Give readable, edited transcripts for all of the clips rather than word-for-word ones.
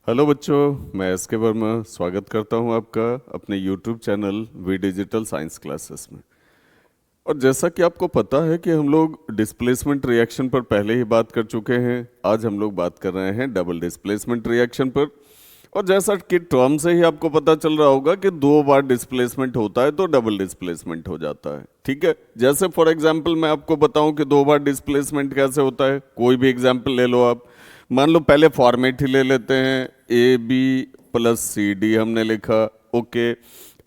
Hello बच्चों, मैं S के वर्मा स्वागत करता हूं आपका अपने YouTube channel V digital science classes में। और जैसा कि आपको पता है कि हम लोग डिस्प्लेसमेंट रिएक्शन पर पहले ही बात कर चुके हैं। आज हम लोग बात कर रहे हैं डबल डिस्प्लेसमेंट रिएक्शन पर। और जैसा कि टर्म से ही आपको पता चल रहा होगा कि दो बार डिस्प्लेसमेंट होता है तो डबल डिस्प्लेसमेंट हो जाता है। ठीक है, जैसे फॉर एग्जांपल मैं आपको बताऊं कि दो बार डिस्प्लेसमेंट कैसे होता है। कोई भी एग्जांपल ले लो आप। मान लो पहले फॉर्मेट ही ले लेते हैं, A B plus C D हमने लिखा। ओके,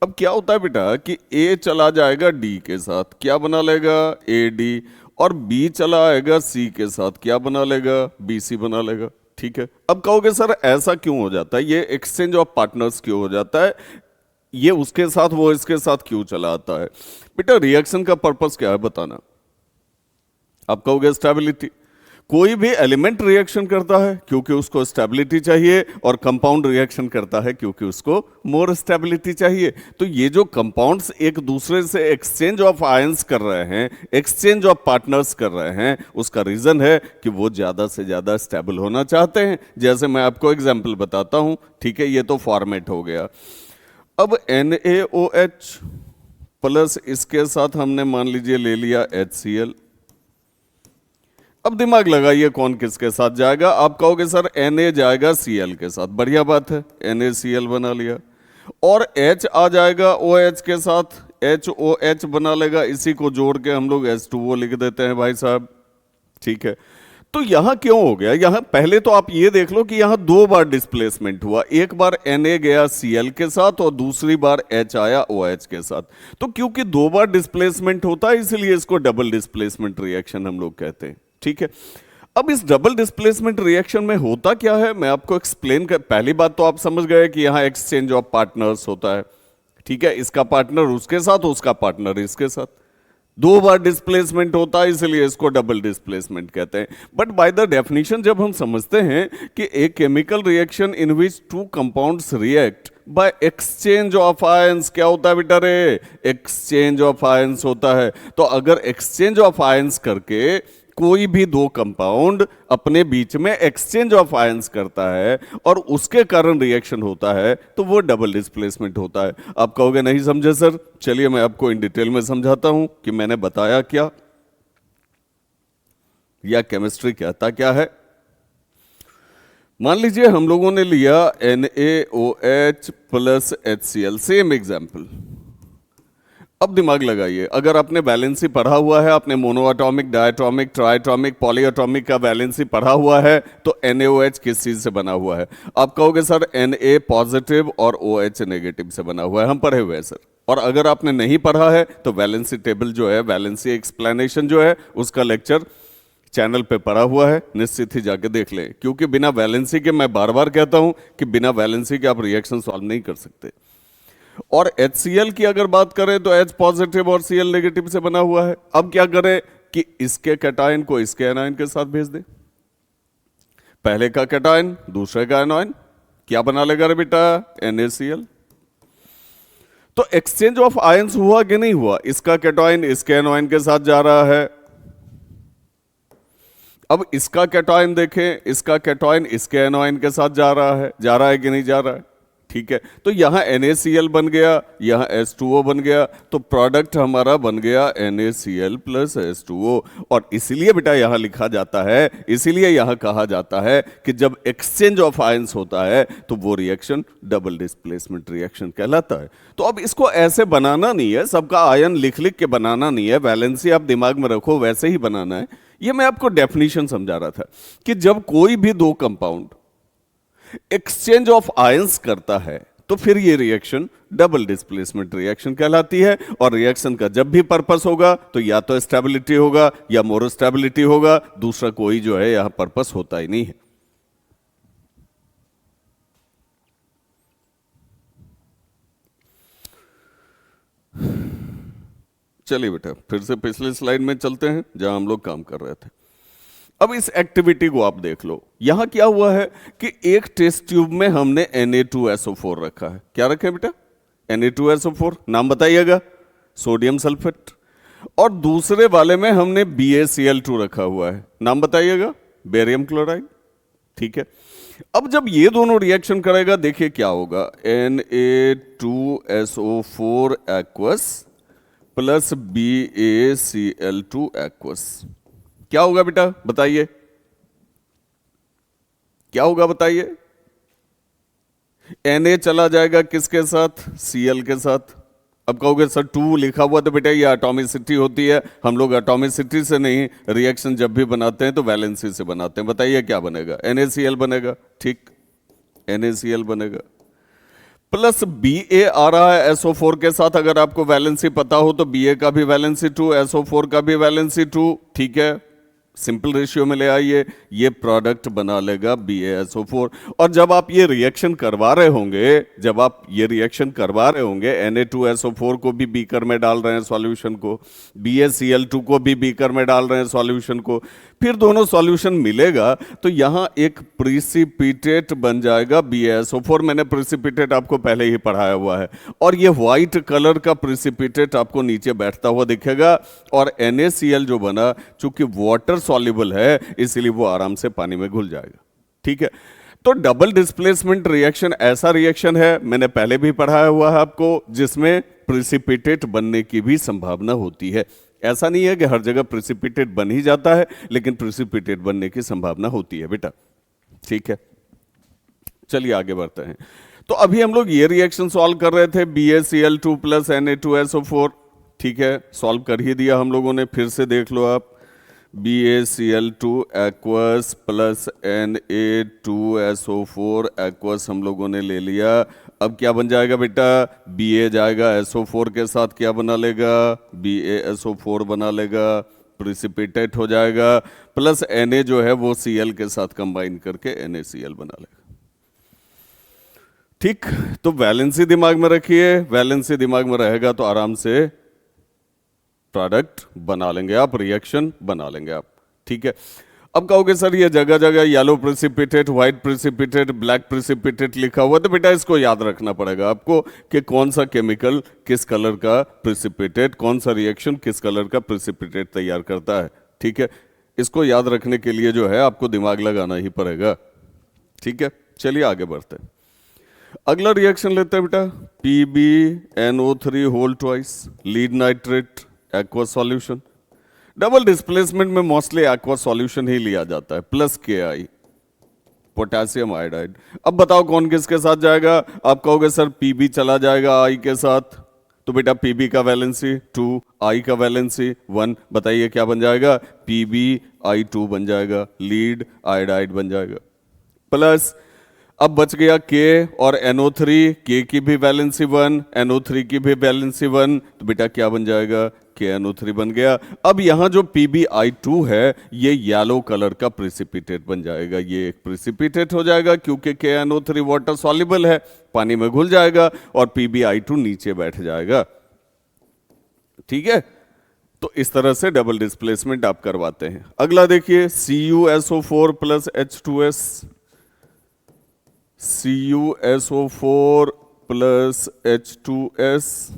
अब क्या होता है बेटा कि ए चला जाएगा डी के साथ, क्या बना लेगा ए डी। और बी चला आएगा सी के साथ, क्या बना लेगा बी सी बना लेगा। ठीक है, अब कहोगे सर ऐसा क्यों हो जाता है, ये एक्सचेंज ऑफ पार्टनर्स क्यों हो जाता है, ये उसके साथ वो इसके साथ क्यों चला आता है। बेटा रिएक्शन का पर्पस क्या है बताना। आप कहोगे स्टेबिलिटी। कोई भी एलिमेंट रिएक्शन करता है क्योंकि उसको स्टेबिलिटी चाहिए, और कंपाउंड रिएक्शन करता है क्योंकि उसको मोर स्टेबिलिटी चाहिए। तो ये जो कंपाउंड्स एक दूसरे से एक्सचेंज ऑफ आयंस कर रहे हैं, एक्सचेंज ऑफ पार्टनर्स कर रहे हैं, उसका रीजन है कि वो ज्यादा से ज्यादा स्टेबल होना चाहते हैं। जैसे मैं आपको एग्जाम्पल बताता हूं। ठीक है, ये तो फॉर्मेट हो गया। अब NaOH प्लस इसके साथ हमने मान लीजिए ले लिया HCl। अब दिमाग लगाइए कौन किसके साथ जाएगा। आप कहोगे सर Na जाएगा Cl के साथ, बढ़िया बात है, NaCl बना लिया। और H आ जाएगा OH के साथ, HOH बना लेगा। इसी को जोड़ के हम लोग H2O लिख देते हैं भाई साहब। ठीक है, तो यहां क्यों हो गया, यहां पहले तो आप ये देख लो कि यहां दो बार डिस्प्लेसमेंट हुआ। एक बार Na गया Cl के साथ और दूसरी बार H आया OH के साथ। तो क्योंकि दो बार डिस्प्लेसमेंट होता है इसलिए इसको डबल डिस्प्लेसमेंट रिएक्शन हम लोग कहते हैं। ठीक है, अब इस डबल डिस्प्लेसमेंट रिएक्शन में होता क्या है मैं आपको एक्सप्लेन कर। पहली बात तो आप समझ गए कि यहां एक्सचेंज ऑफ पार्टनर्स होता है। ठीक है, इसका पार्टनर उसके साथ, उसका पार्टनर इसके साथ। दो बार डिस्प्लेसमेंट होता है इसलिए इसको डबल डिस्प्लेसमेंट कहते हैं। बट बाय द डेफिनेशन जब हम समझते हैं कि एक chemical reaction in which two compounds react by exchange of ions, क्या होता है बेटा रे, एक्सचेंज ऑफ आयंस होता है। तो अगर एक्सचेंज ऑफ आयंस करके कोई भी दो कंपाउंड अपने बीच में एक्सचेंज ऑफ आयंस करता है और उसके कारण रिएक्शन होता है तो वो डबल डिस्प्लेसमेंट होता है। आप कहोगे नहीं समझे सर, चलिए मैं आपको इन डिटेल में समझाता हूं कि मैंने बताया क्या या केमिस्ट्री कहता क्या है। मान लीजिए हम लोगों ने लिया NaOH plus HCl, same example. अब दिमाग लगाइए, अगर आपने वैलेंसी पढ़ा हुआ है, आपने मोनोएटॉमिक, डायटॉमिक, ट्राइटॉमिक, पॉलीएटॉमिक का वैलेंसी पढ़ा हुआ है, तो NaOH किस चीज से बना हुआ है। आप कहोगे सर Na पॉजिटिव और OH नेगेटिव से बना हुआ है, हम पढ़े हुए हैं सर। और अगर आपने नहीं पढ़ा है तो वैलेंसी टेबल जो है, वैलेंसी एक्सप्लेनेशन जो है, उसका लेक्चर चैनल पे पड़ा हुआ है, निश्चित ही जाके देख लें। क्योंकि बिना वैलेंसी के, मैं बार बार कहता हूं कि बिना वैलेंसी के आप रिएक्शन सॉल्व नहीं कर सकते। और HCl की अगर बात करें तो H पॉजिटिव और Cl नेगेटिव से बना हुआ है। अब क्या करें कि इसके कैटायन को इसके एनायन के साथ भेज दे। पहले का कैटायन दूसरे का एनायन, क्या बना लेगा रे बेटा, NaCl। तो एक्सचेंज ऑफ आयंस हुआ कि नहीं हुआ, इसका कैटायन इसके एनायन के साथ जा रहा है। अब इसका कैटायन देखें, इसका कैटायन इसके एनायन के साथ जा रहा है कि नहीं जा रहा है। ठीक है, तो यहां NaCl बन गया, यहां H2O बन गया, तो प्रोडक्ट हमारा बन गया NaCl प्लस H2O। और इसीलिए बेटा यहां लिखा जाता है, इसीलिए यहां कहा जाता है कि जब एक्सचेंज ऑफ आयंस होता है तो वो रिएक्शन डबल डिस्प्लेसमेंट रिएक्शन कहलाता है। तो अब इसको ऐसे बनाना नहीं है, सबका आयन लिख लिख के बनाना नहीं है, वैलेंसी आप दिमाग में रखो वैसे ही बनाना है। ये मैं आपको डेफिनेशन समझा रहा था कि जब कोई भी दो कंपाउंड एक्सचेंज ऑफ आयंस करता है तो फिर ये रिएक्शन डबल डिस्प्लेसमेंट रिएक्शन कहलाती है। और रिएक्शन का जब भी पर्पस होगा तो या तो स्टेबिलिटी होगा या मोर स्टेबिलिटी होगा, दूसरा कोई जो है यहां पर्पस होता ही नहीं है। चलिए बेटा फिर से पिछले स्लाइड में चलते हैं जहां हम लोग काम कर रहे थे। अब इस एक्टिविटी को आप देख लो। यहां क्या हुआ है कि एक टेस्ट ट्यूब में हमने Na2SO4 रखा है। क्या रखे बेटा, Na2SO4, नाम बताइएगा, सोडियम सल्फेट। और दूसरे वाले में हमने BaCl2 रखा हुआ है, नाम बताइएगा, बेरियम क्लोराइड। ठीक है, अब जब ये दोनों रिएक्शन करेगा देखिए क्या होगा, Na2SO4 aqueous plus BaCl2 aqueous. क्या होगा बेटा बताइए, क्या होगा बताइए? Na चला जाएगा किसके साथ? Cl के साथ। अब कहोगे सर 2 लिखा हुआ तो बेटा ये एटॉमिसिटी होती है, हम लोग एटॉमिसिटी से नहीं, रिएक्शन जब भी बनाते हैं तो वैलेंसी से बनाते हैं। बताइए क्या बनेगा? NaCl बनेगा, ठीक, NaCl बनेगा। प्लस Ba आ रहा है SO4 के साथ, अगर आपको वैलेंसी पता हो तो Ba का भी वैलेंसी 2, SO4 का भी वैलेंसी 2, ठीक है, सिंपल रेशियो में ले आइए, ये प्रोडक्ट बना लेगा BaSO4। और जब आप ये रिएक्शन करवा रहे होंगे, जब आप ये रिएक्शन करवा रहे होंगे, Na2SO4 को भी बीकर में डाल रहे हैं सॉल्यूशन को, BaCl2 को भी बीकर में डाल रहे हैं सॉल्यूशन को, फिर दोनों सॉल्यूशन मिलेगा तो यहां एक प्रिसिपिटेट बन जाएगा BaSO4। मैंने प्रिसिपिटेट आपको पहले ही पढ़ाया हुआ है, और ये व्हाइट कलर का प्रिसिपिटेट आपको नीचे बैठता हुआ दिखेगा। और NaCl जो बना, चूंकि वाटर सॉल्युबल है इसलिए वो आराम से पानी में घुल जाएगा, ठीक है। तो डबल डिस्प्लेसमेंट रिएक्शन ऐसा रिएक्शन है, मैंने पहले भी पढ़ाया हुआ है आपको, जिसमें प्रिसिपिटेट बनने की भी संभावना होती है। ऐसा नहीं है कि हर जगह प्रिसिपिटेट बन ही जाता है, लेकिन प्रिसिपिटेट बनने की संभावना होती है बेटा, ठीक है। चलिए आगे बढ़ते हैं। तो अभी हम लोग ये रिएक्शन सॉल्व कर रहे थे, BaCl2 प्लस Na2SO4, ठीक है, सॉल्व कर ही दिया हम लोगों ने, फिर से देख लो आप, BaCl2 aqueous plus Na2SO4 aqueous हम लोगों ने ले लिया। अब क्या बन जाएगा बेटा? Ba जाएगा SO4 के साथ, क्या बना लेगा? BaSO4 बना लेगा, प्रिसिपिटेट हो जाएगा, प्लस Na जो है वो Cl के साथ कंबाइन करके NaCl बना लेगा, ठीक। तो वैलेंसी दिमाग में रखिए, वैलेंसी दिमाग में रहेगा तो आराम से प्रोडक्ट बना लेंगे आप, रिएक्शन बना लेंगे आप, ठीक है। अब कहोगे सर ये जगह जगह yellow precipitate, white precipitate, black precipitate लिखा हुआ, तो बेटा इसको याद रखना पड़ेगा आपको कि कौन सा केमिकल किस कलर का प्रिसिपिटेट, कौन सा रिएक्शन किस कलर का प्रिसिपिटेट तैयार करता है, ठीक है। इसको याद रखने के लिए जो है आपको दिमाग लगाना ही पड़ेगा, ठीक है। चलिए आगे बढ़ते हैं, अगला रिएक्शन लेते हैं बेटा, PbNO3 whole twice, lead nitrate aqua solution. Double displacement में मोस्टली एक्वा सॉल्यूशन ही लिया जाता है, प्लस Ki पोटेशियम आयोडाइड। अब बताओ कौन किसके साथ जाएगा? आप कहोगे सर Pb चला जाएगा I के साथ, तो बेटा Pb का वैलेंसी 2, I का वैलेंसी 1, बताइए क्या बन जाएगा? PbI2 बन जाएगा, लीड आयोडाइड बन जाएगा, प्लस अब बच गया K और NO3, K की भी वैलेंसी 1, NO3 की भी वैलेंसी 1, तो बेटा क्या बन जाएगा? KNO3 बन गया। अब यहां जो PbI2 है ये येलो कलर का प्रिसिपिटेट बन जाएगा, ये एक प्रिसिपिटेट हो जाएगा क्योंकि KNO3 वाटर सॉल्युबल है, पानी में घुल जाएगा और PbI2 नीचे बैठ जाएगा, ठीक है। तो इस तरह से डबल डिस्प्लेसमेंट आप करवाते हैं। अगला देखिए, CuSO4 plus H2S, CuSO4 plus H2S,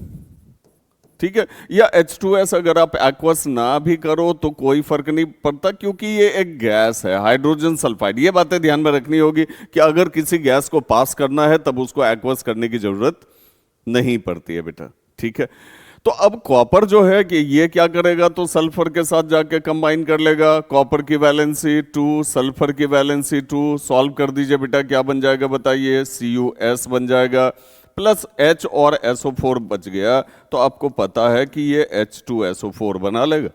ठीक है। या H2S अगर आप एक्वस ना भी करो तो कोई फर्क नहीं पड़ता, क्योंकि ये एक गैस है, हाइड्रोजन सल्फाइड। ये बातें ध्यान में रखनी होगी कि अगर किसी गैस को पास करना है तब उसको एक्वस करने की जरूरत नहीं पड़ती है बेटा, ठीक है। तो अब कॉपर जो है कि ये क्या करेगा, तो सल्फर के साथ जाके कंबाइन कर लेगा, कॉपर की वैलेंसी 2, सल्फर की वैलेंसी 2, सॉल्व कर दीजिए बेटा, क्या बन जाएगा बताइए? CuS बन जाएगा, प्लस H और SO4 बच गया, तो आपको पता है कि ये H2SO4 बना लेगा।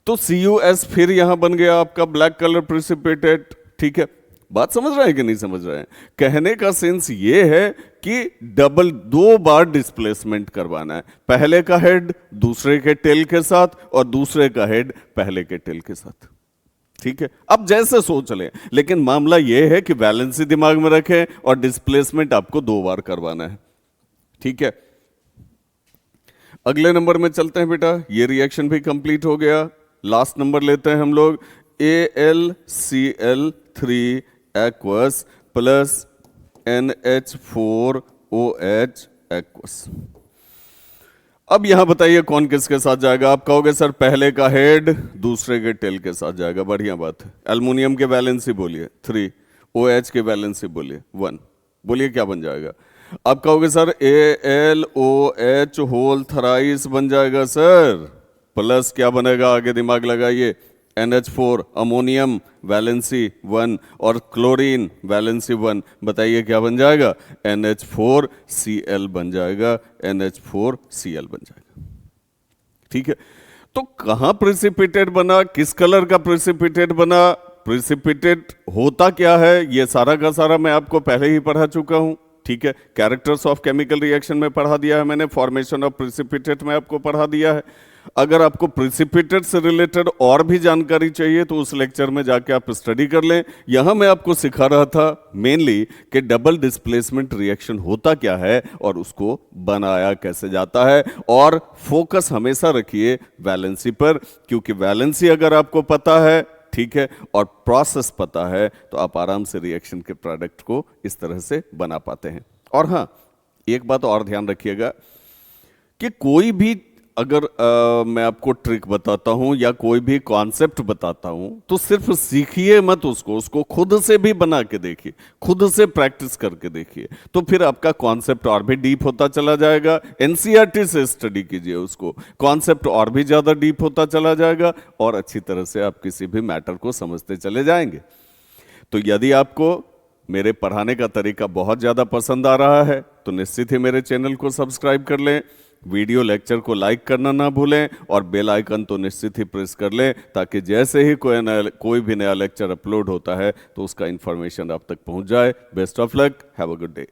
तो CuS फिर यहां बन गया आपका ब्लैक कलर प्रिसिपिटेट, ठीक है। बात समझ रहे हैं कि नहीं समझ रहे हैं? कहने का सेंस ये है कि डबल 2 बार डिस्प्लेसमेंट करवाना है, पहले का हेड दूसरे के टेल के साथ और दूसरे का हेड पहले के टेल के साथ, ठीक है। अब जैसे सोच लें, लेकिन मामला यह है कि वैलेंसी दिमाग में रखें और डिस्प्लेसमेंट आपको 2 बार करवाना है, ठीक है। अगले नंबर में चलते हैं बेटा, ये रिएक्शन भी कंप्लीट हो गया। लास्ट नंबर लेते हैं हम लोग, AlCl3 aqueous plus NH4OH aqueous. अब यहां बताइए कौन किसके साथ जाएगा? आप कहोगे सर पहले का हेड दूसरे के टेल के साथ जाएगा, बढ़िया बात है। एल्युमिनियम के वैलेंसी बोलिए 3, ओ एच की वैलेंसी बोलिए 1, बोलिए क्या बन जाएगा? आप कहोगे सर AlOH होल थराइस बन जाएगा सर, प्लस क्या बनेगा आगे दिमाग लगाइए, NH4 अमोनियम वैलेंसी 1 और क्लोरीन वैलेंसी 1, बताइए क्या बन जाएगा? NH4Cl बन जाएगा, NH4Cl बन जाएगा। ठीक है, तो कहां प्रेसिपिटेट बना, किस कलर का प्रेसिपिटेट बना, प्रेसिपिटेट होता क्या है, ये सारा का सारा मैं आपको पहले ही पढ़ा चुका हूं। ठीक है, कैरेक्टर्स ऑफ केमिकल रिएक्शन में पढ़ा दिया है मैंने, फॉर्मेशन ऑफ प्रेसिपिटेट में आपको पढ़ा दिया है। अगर आपको प्रेसिपिटेट से रिलेटेड और भी जानकारी चाहिए तो उस लेक्चर में जाके आप स्टडी कर लें। यहां मैं आपको सिखा रहा था मेनली कि डबल डिस्प्लेसमेंट रिएक्शन होता क्या है और उसको बनाया कैसे जाता है, और फोकस हमेशा रखिए वैलेंसी पर, क्योंकि वैलेंसी अगर आपको पता है, ठीक है, और प्रोसेस पता है, तो आप आराम से रिएक्शन के प्रोडक्ट को इस तरह से बना पाते हैं। और हाँ, एक बात और ध्यान रखिएगा कि कोई भी अगर मैं आपको ट्रिक बताता हूं या कोई भी कॉन्सेप्ट बताता हूं तो सिर्फ सीखिए मत उसको खुद से भी बना के देखिए, खुद से प्रैक्टिस करके देखिए, तो फिर आपका कॉन्सेप्ट और भी डीप होता चला जाएगा। एनसीईआरटी से स्टडी कीजिए उसको, कॉन्सेप्ट और भी ज्यादा डीप होता चला जाएगा और अच्छी तरह से आप किसी भी मैटर को समझते चले जाएंगे। तो यदि आपको मेरे पढ़ाने का तरीका बहुत ज़्यादा पसंद आ रहा है तो निश्चित ही मेरे चैनल को सब्सक्राइब कर लें, वीडियो लेक्चर को लाइक करना ना भूलें और बेल आइकन तो निश्चित ही प्रेस कर लें, ताकि जैसे ही कोई भी नया लेक्चर अपलोड होता है तो उसका इन्फॉर्मेशन आप तक पहुंच जाए। Best of luck, have a good day.